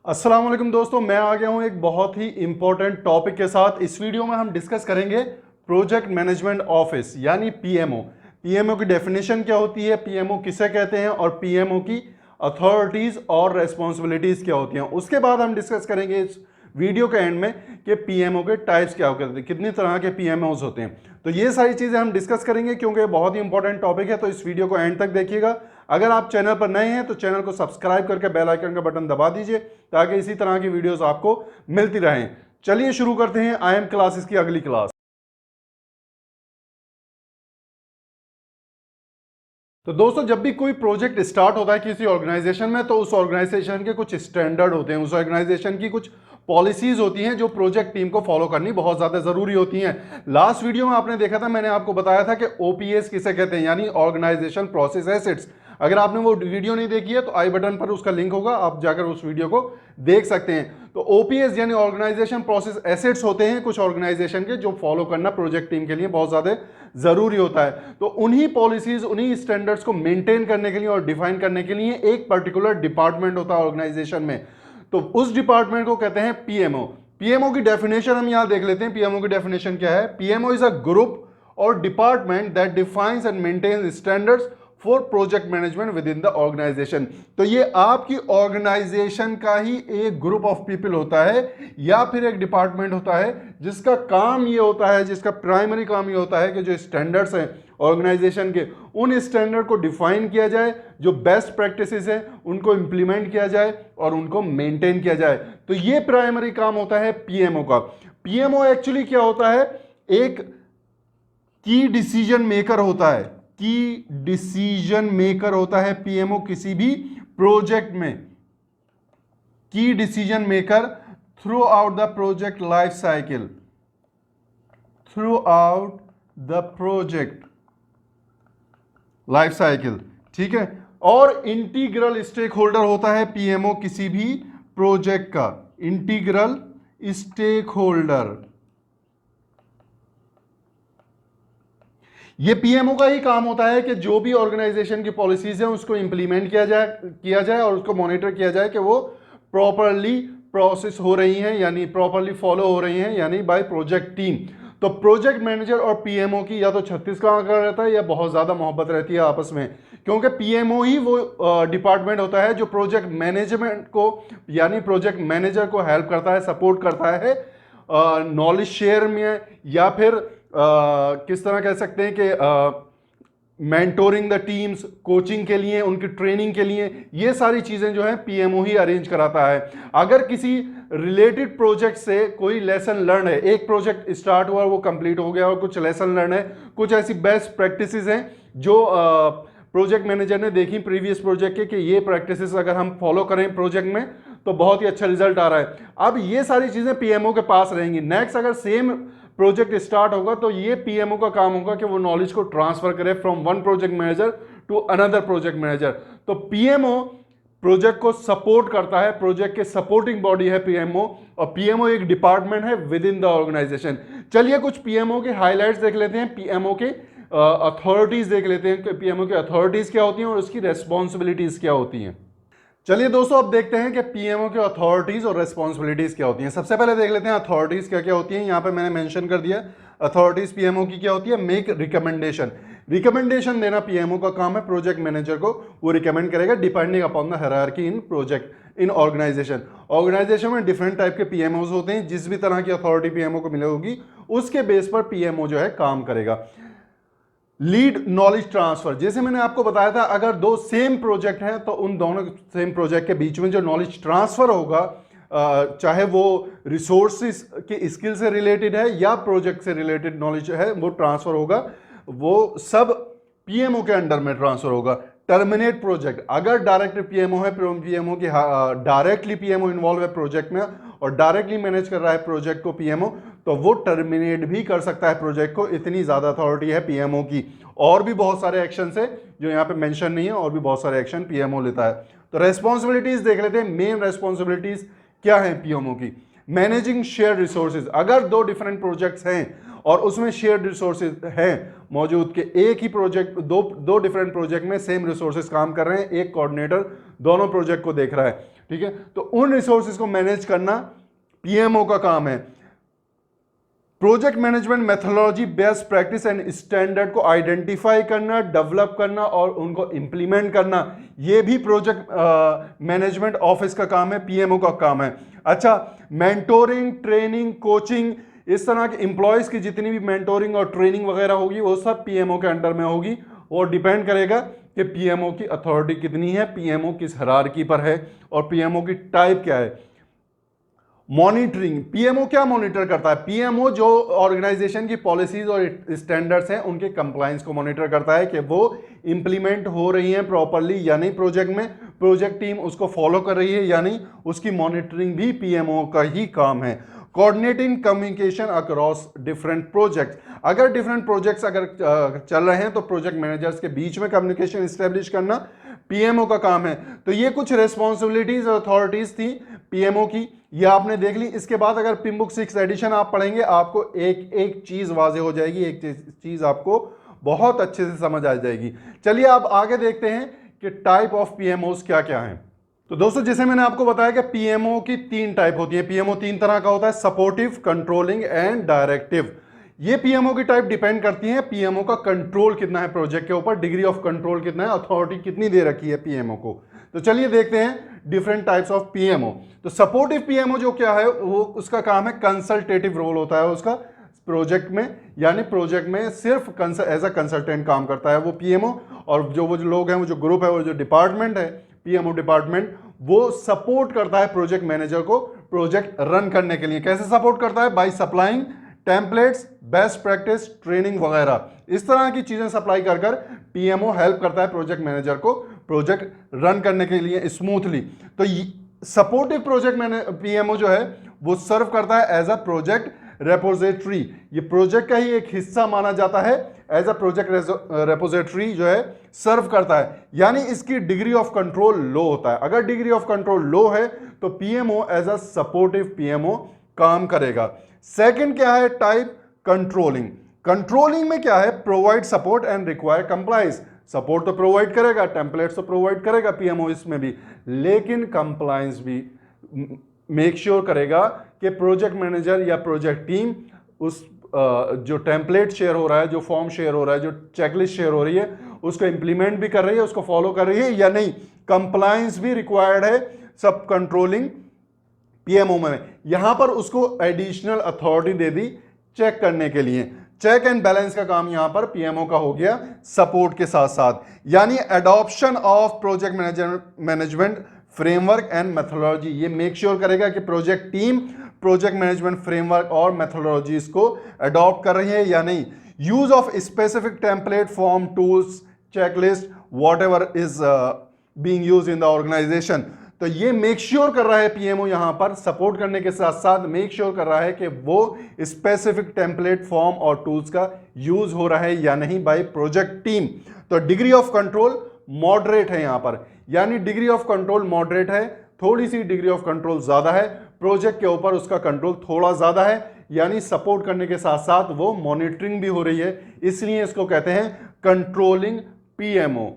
अस्सलाम वालेकुम दोस्तों, मैं आ गया हूं एक बहुत ही इंपॉर्टेंट टॉपिक के साथ। इस वीडियो में हम डिस्कस करेंगे प्रोजेक्ट मैनेजमेंट ऑफिस यानी पीएमओ। पीएमओ की डेफिनेशन क्या होती है, पीएमओ किसे कहते हैं और पीएमओ की अथॉरिटीज और रेस्पॉन्सिबिलिटीज क्या होती हैं। उसके बाद हम डिस्कस करेंगे इस वीडियो के एंड में कि पीएमओ के टाइप्स क्या होते हैं, कितनी तरह के पीएमओज होते हैं। तो ये सारी चीजें हम डिस्कस करेंगे क्योंकि बहुत ही इंपॉर्टेंट टॉपिक है। तो इस वीडियो को एंड तक देखिएगा। अगर आप चैनल पर नए हैं तो चैनल को सब्सक्राइब करके बेल आइकन का बटन दबा दीजिए ताकि इसी तरह की वीडियोस आपको मिलती रहें। चलिए शुरू करते हैं आईएम क्लासेस की अगली क्लास। तो दोस्तों, जब भी कोई प्रोजेक्ट स्टार्ट होता है किसी ऑर्गेनाइजेशन में तो उस ऑर्गेनाइजेशन के कुछ स्टैंडर्ड होते हैं, उस ऑर्गेनाइजेशन की कुछ पॉलिसीज होती हैं जो प्रोजेक्ट टीम को फॉलो करनी बहुत ज्यादा जरूरी होती हैं। लास्ट वीडियो में आपने देखा था, मैंने आपको बताया था कि ओपीएस किसे कहते हैं यानी ऑर्गेनाइजेशन प्रोसेस एसेट्स। अगर आपने वो वीडियो नहीं देखी है तो आई बटन पर उसका लिंक होगा, आप जाकर उस वीडियो को देख सकते हैं। तो ओपीएस यानी ऑर्गेनाइजेशन प्रोसेस एसेट्स होते हैं कुछ ऑर्गेनाइजेशन के, जो फॉलो करना प्रोजेक्ट टीम के लिए बहुत ज्यादा जरूरी होता है। तो उन्हीं पॉलिसीज, उन्हीं स्टैंडर्ड्स को मेंटेन करने के लिए और डिफाइन करने के लिए एक पर्टिकुलर डिपार्टमेंट होता है ऑर्गेनाइजेशन में। तो उस डिपार्टमेंट को कहते हैं पीएमओ। पीएमओ की डेफिनेशन हम यहां देख लेते हैं। पीएमओ की डेफिनेशन क्या है? PMO is a group or department that defines and maintains standards for project management within the organisation. तो ये आपकी ऑर्गेनाइजेशन का ही एक ग्रुप ऑफ पीपल होता है या फिर एक डिपार्टमेंट होता है जिसका काम ये होता है, जिसका प्राइमरी काम ये होता है कि जो स्टैंडर्ड्स हैं ऑर्गेनाइजेशन के, उन स्टैंडर्ड को डिफाइन किया जाए, जो बेस्ट प्रैक्टिसेस हैं उनको इंप्लीमेंट किया जाए और उनको मेंटेन किया जाए। तो ये प्राइमरी काम होता है पीएमओ का। पीएमओ एक्चुअली क्या होता है? एक की डिसीजन मेकर होता है। की डिसीजन मेकर होता है पीएमओ किसी भी प्रोजेक्ट में। की decision maker through out the project life cycle, through out the project life cycle, ठीक है। और इंटीग्रल स्टेक होल्डर होता है पीएमओ किसी भी प्रोजेक्ट का। इंटीग्रल स्टेक होल्डर, ये पीएमओ का ही काम होता है कि जो भी ऑर्गेनाइजेशन की पॉलिसीज है उसको इंप्लीमेंट किया जाए और उसको मॉनिटर किया जाए कि वो प्रॉपरली प्रोसेस हो रही हैं यानी प्रॉपरली फॉलो हो रही हैं यानी बाय प्रोजेक्ट टीम। तो प्रोजेक्ट मैनेजर और पीएमओ की या तो 36 का आंकड़ा रहता है या बहुत ज्यादा मोहब्बत रहती है आपस में, क्योंकि पीएमओ ही वो डिपार्टमेंट होता है जो प्रोजेक्ट मैनेजमेंट को यानी प्रोजेक्ट मैनेजर को हेल्प करता है, सपोर्ट करता है नॉलेज शेयर में, या फिर किस तरह कह सकते हैं कि मेंटोरिंग द टीम्स, कोचिंग के लिए, उनकी ट्रेनिंग के लिए, ये सारी चीजें जो है पीएमओ ही अरेंज कराता है। अगर किसी रिलेटेड प्रोजेक्ट से कोई लेसन लर्न है, एक प्रोजेक्ट स्टार्ट हुआ वो कंप्लीट हो गया और कुछ लेसन लर्न है, कुछ ऐसी बेस्ट प्रैक्टिसेस हैं जो प्रोजेक्ट मैनेजर ने देखी प्रीवियस प्रोजेक्ट के कि ये प्रैक्टिसेस अगर हम फॉलो करें प्रोजेक्ट में तो बहुत ही अच्छा रिजल्ट आ रहा है। अब ये सारी चीजें पीएमओ के पास रहेंगी। नेक्स्ट अगर सेम प्रोजेक्ट स्टार्ट होगा तो ये पीएमओ का काम होगा कि वो नॉलेज को ट्रांसफर करे from one project manager to another project manager. तो पीएमओ प्रोजेक्ट को सपोर्ट करता है, प्रोजेक्ट के सपोर्टिंग बॉडी है पीएमओ, और पीएमओ एक डिपार्टमेंट है विद इन द ऑर्गेनाइजेशन। चलिए कुछ पीएमओ के हाईलाइट्स देख लेते हैं, पीएमओ के अथॉरिटीज देख लेते हैं कि पीएमओ की अथॉरिटीज क्या होती हैं और उसकी रेस्पॉन्सिबिलिटीज क्या होती हैं। चलिए दोस्तों, अब देखते हैं कि पीएमओ की अथॉरिटीज और रेस्पॉन्सिबिलिटीज क्या होती हैं। सबसे पहले देख लेते हैं अथॉरिटीज क्या क्या होती हैं। यहाँ पे मैंने मेंशन कर दिया अथॉरिटीज पीएमओ की क्या होती है। मेक रिकमेंडेशन, रिकमेंडेशन देना पीएमओ का काम है। प्रोजेक्ट मैनेजर को वो रिकमेंड करेगा depending upon the hierarchy in project in organisation. Organisation में डिफरेंट टाइप के पीएमओज होते हैं, जिस भी तरह की अथॉरिटी पीएमओ को मिलेगी उसके बेस पर पीएमओ जो है काम करेगा। लीड नॉलेज ट्रांसफर, जैसे मैंने आपको बताया था अगर दो सेम प्रोजेक्ट हैं तो उन दोनों सेम प्रोजेक्ट के बीच में जो नॉलेज ट्रांसफर होगा, चाहे वो रिसोर्सेज के स्किल से रिलेटेड है या प्रोजेक्ट से रिलेटेड नॉलेज है, वो ट्रांसफर होगा, वो सब पीएमओ के अंडर में ट्रांसफर होगा। टर्मिनेट प्रोजेक्ट, अगर डायरेक्ट पीएमओ है, पीएमओ की डायरेक्टली पीएमओ इन्वॉल्व है प्रोजेक्ट में और डायरेक्टली मैनेज कर रहा है प्रोजेक्ट को पीएमओ, तो वो टर्मिनेट भी कर सकता है प्रोजेक्ट को। इतनी ज्यादा अथॉरिटी है पीएमओ की। और भी बहुत सारे एक्शन है जो यहाँ पे मेंशन नहीं है, और भी बहुत सारे एक्शन पीएमओ लेता है। तो रेस्पॉन्सिबिलिटीज देख लेते हैं, मेन रेस्पॉन्सिबिलिटीज क्या है पीएमओ की। मैनेजिंग शेयर रिसोर्सेज, अगर दो डिफरेंट प्रोजेक्ट्स हैं और उसमें शेयर्ड रिसोर्सेज हैं मौजूद के एक ही प्रोजेक्ट, दो डिफरेंट प्रोजेक्ट में सेम रिसोर्सेज काम कर रहे हैं, एक कोऑर्डिनेटर दोनों प्रोजेक्ट को देख रहा है, ठीक है। तो उन रिसोर्सेज को मैनेज करना पीएमओ का काम है। Project management methodology, best practice and standard को आइडेंटिफाई करना, डेवलप करना और उनको इंप्लीमेंट करना, ये भी प्रोजेक्ट मैनेजमेंट ऑफिस का काम है, पीएमओ का काम है। अच्छा, मेंटोरिंग, ट्रेनिंग, कोचिंग, इस तरह के एम्प्लॉयज की जितनी भी मेंटोरिंग और ट्रेनिंग वगैरह होगी वो सब पीएमओ के अंडर में होगी, और डिपेंड करेगा कि पीएमओ की अथॉरिटी कितनी है, पीएमओ किस हायरार्की पर है और पीएमओ की टाइप क्या है। मॉनिटरिंग, पीएमओ क्या मॉनिटर करता है? पीएमओ जो ऑर्गेनाइजेशन की पॉलिसीज और स्टैंडर्ड्स हैं उनके कंप्लायंस को मॉनिटर करता है कि वो इंप्लीमेंट हो रही हैं प्रॉपर्ली या नहीं प्रोजेक्ट में, प्रोजेक्ट टीम उसको फॉलो कर रही है या नहीं, उसकी मॉनिटरिंग भी पीएमओ का ही काम है। Coordinating communication across different projects, अगर डिफरेंट प्रोजेक्ट्स अगर चल रहे हैं तो प्रोजेक्ट मैनेजर्स के बीच में कम्युनिकेशन एस्टेब्लिश करना पीएमओ का काम है। तो ये कुछ रिस्पॉन्सिबिलिटीज और अथॉरिटीज थी पीएमओ की, ये आपने देख ली। इसके बाद अगर पिम बुक 6 एडिशन आप पढ़ेंगे आपको एक एक चीज वाजे हो जाएगी, एक चीज आपको बहुत अच्छे से समझ आ जाएगी। चलिए अब आगे देखते हैं कि टाइप ऑफ पीएमओस क्या क्या हैं। तो दोस्तों जैसे मैंने आपको बताया कि पीएमओ की 3 टाइप होती है, पीएमओ 3 तरह का होता है, सपोर्टिव, कंट्रोलिंग एंड डायरेक्टिव। ये पीएमओ की टाइप डिपेंड करती है पीएमओ का कंट्रोल कितना है प्रोजेक्ट के ऊपर, डिग्री ऑफ कंट्रोल कितना है, अथॉरिटी कितनी दे रखी है पीएमओ को। तो चलिए देखते हैं डिफरेंट टाइप्स ऑफ पीएमओ। तो सपोर्टिव पीएमओ जो क्या है वो उसका काम है, कंसल्टेटिव रोल होता है उसका प्रोजेक्ट में, यानी प्रोजेक्ट में सिर्फ एज अ कंसल्टेंट काम करता है वो पीएमओ। और वो जो लोग हैं, वो जो ग्रुप है, वो जो डिपार्टमेंट है पीएमओ डिपार्टमेंट, वो सपोर्ट करता है प्रोजेक्ट मैनेजर को प्रोजेक्ट रन करने के लिए। कैसे सपोर्ट करता है? By supplying templates, best practice, training वगैरह, इस तरह की चीजें सप्लाई कर कर पीएमओ हेल्प करता है प्रोजेक्ट मैनेजर को प्रोजेक्ट रन करने के लिए स्मूथली। तो सपोर्टिव प्रोजेक्ट पीएमओ जो है वो सर्व करता है एज अ प्रोजेक्ट रेपोजिटरी, ये प्रोजेक्ट का ही एक हिस्सा माना जाता है, एज अ प्रोजेक्ट रेपोजिटरी जो है सर्व करता है, यानी इसकी डिग्री ऑफ कंट्रोल लो होता है। अगर डिग्री ऑफ कंट्रोल लो है तो PMO as a supportive PMO काम करेगा। सेकंड क्या है टाइप? कंट्रोलिंग। कंट्रोलिंग में क्या है? Provide support and require compliance. Support तो प्रोवाइड करेगा, टेम्पलेट्स तो प्रोवाइड करेगा पीएमओ इसमें भी, लेकिन कंप्लाइंस भी मेक श्योर करेगा कि प्रोजेक्ट मैनेजर या प्रोजेक्ट टीम उस जो टेम्पलेट शेयर हो रहा है, जो फॉर्म शेयर हो रहा है, जो चेकलिस्ट शेयर हो रही है, उसको इंप्लीमेंट भी कर रही है, उसको फॉलो कर रही है या नहीं। कंप्लाइंस भी रिक्वायर्ड है सब कंट्रोलिंग पीएमओ में। यहां पर उसको एडिशनल अथॉरिटी दे दी चेक करने के लिए। चेक एंड बैलेंस का काम यहां पर पीएमओ का हो गया सपोर्ट के साथ साथ, यानी adoption of project management framework and methodology. ये मेक श्योर करेगा कि project team project management framework और मेथोडोलॉजीज को अडॉप्ट कर रही है या नहीं। Use of specific template, form, tools, checklist, whatever is being used in the organisation. तो ये मेक श्योर कर रहा है पीएमओ यहां पर सपोर्ट करने के साथ साथ मेक श्योर कर रहा है कि वो स्पेसिफिक टेम्पलेट, फॉर्म और टूल्स का यूज हो रहा है या नहीं बाय प्रोजेक्ट टीम। तो डिग्री ऑफ कंट्रोल मॉडरेट है यहां पर, यानी डिग्री ऑफ कंट्रोल मॉडरेट है, थोड़ी सी डिग्री ऑफ कंट्रोल ज्यादा है, प्रोजेक्ट के ऊपर उसका कंट्रोल थोड़ा ज्यादा है, यानी सपोर्ट करने के साथ साथ वो मॉनिटरिंग भी हो रही है, इसलिए इसको कहते हैं कंट्रोलिंग पीएमओ।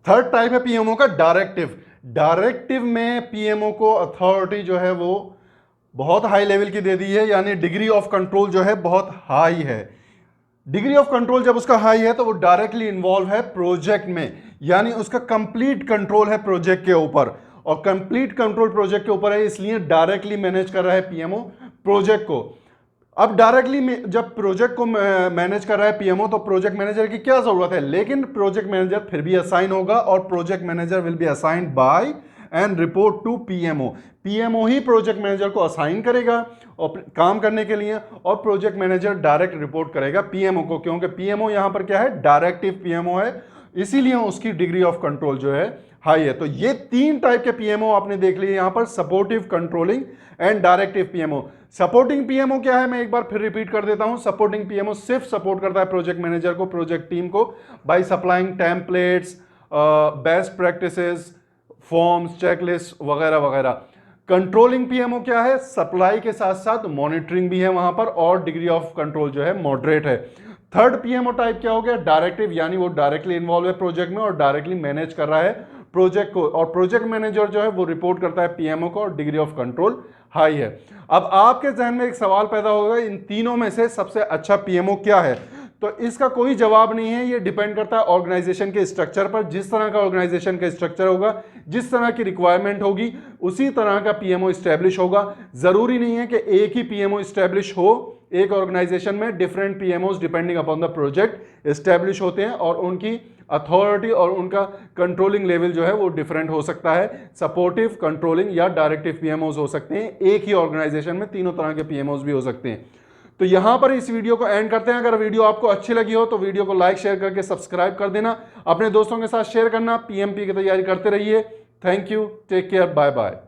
थर्ड टाइप है पीएमओ का डायरेक्टिव। डायरेक्टिव में पीएमओ को अथॉरिटी जो है वो बहुत हाई लेवल की दे दी है, यानी डिग्री ऑफ कंट्रोल जो है बहुत हाई है। डिग्री ऑफ कंट्रोल जब उसका हाई है तो वो डायरेक्टली इन्वॉल्व है प्रोजेक्ट में, यानी उसका कंप्लीट कंट्रोल है प्रोजेक्ट के ऊपर, और कंप्लीट कंट्रोल प्रोजेक्ट के ऊपर है, इसलिए डायरेक्टली मैनेज कर रहा है पीएमओ प्रोजेक्ट को। अब डायरेक्टली जब प्रोजेक्ट को मैनेज कर रहा है पीएमओ तो प्रोजेक्ट मैनेजर की क्या जरूरत है, लेकिन प्रोजेक्ट मैनेजर फिर भी असाइन होगा, और project manager will be assigned by and report to PMO. PMO ही प्रोजेक्ट मैनेजर को असाइन करेगा और काम करने के लिए, और प्रोजेक्ट मैनेजर डायरेक्ट रिपोर्ट करेगा पीएमओ को, क्योंकि पीएमओ यहां पर क्या है, डायरेक्टिव पीएमओ है, इसीलिए उसकी डिग्री ऑफ कंट्रोल जो है हाई है। तो ये 3 टाइप के पीएमओ आपने देख लिए यहां पर, supportive, controlling and directive PMO. Supporting PMO क्या है, मैं एक बार फिर रिपीट कर देता हूं। सपोर्टिंग पीएमओ सिर्फ सपोर्ट करता है प्रोजेक्ट मैनेजर को, प्रोजेक्ट टीम को, by supplying templates, best practices, forms, checklist वगैरह वगैरह। कंट्रोलिंग पीएमओ क्या है, सप्लाई के साथ साथ मॉनिटरिंग भी है वहां पर, और डिग्री ऑफ कंट्रोल जो है मॉडरेट है। थर्ड पीएमओ टाइप क्या हो गया, डायरेक्टिव, यानी वो डायरेक्टली इन्वॉल्व है प्रोजेक्ट में और डायरेक्टली मैनेज कर रहा है प्रोजेक्ट को, और प्रोजेक्ट मैनेजर जो है वो रिपोर्ट करता है पीएमओ को, और डिग्री ऑफ कंट्रोल हाई है। अब आपके जहन में एक सवाल पैदा होगा, इन तीनों में से सबसे अच्छा पीएमओ क्या है? तो इसका कोई जवाब नहीं है, ये डिपेंड करता है ऑर्गेनाइजेशन के स्ट्रक्चर पर। जिस तरह का ऑर्गेनाइजेशन का स्ट्रक्चर होगा, जिस तरह की रिक्वायरमेंट होगी, उसी तरह का पीएमओ स्टैब्लिश होगा। जरूरी नहीं है कि एक ही पीएमओ स्टैब्लिश हो, एक ऑर्गेनाइजेशन में different PMOs depending upon the project establish होते हैं, और उनकी अथॉरिटी और उनका कंट्रोलिंग लेवल जो है वो डिफरेंट हो सकता है। सपोर्टिव, कंट्रोलिंग या डायरेक्टिव पीएमओस हो सकते हैं। एक ही ऑर्गेनाइजेशन में तीनों तरह के पीएमओस भी हो सकते हैं। तो यहां पर इस वीडियो को एंड करते हैं। अगर वीडियो आपको अच्छी लगी हो तो वीडियो को लाइक शेयर करके सब्सक्राइब कर देना, अपने दोस्तों के साथ शेयर करना। पीएमपी की तैयारी करते रहिए। Thank you, take care, bye bye.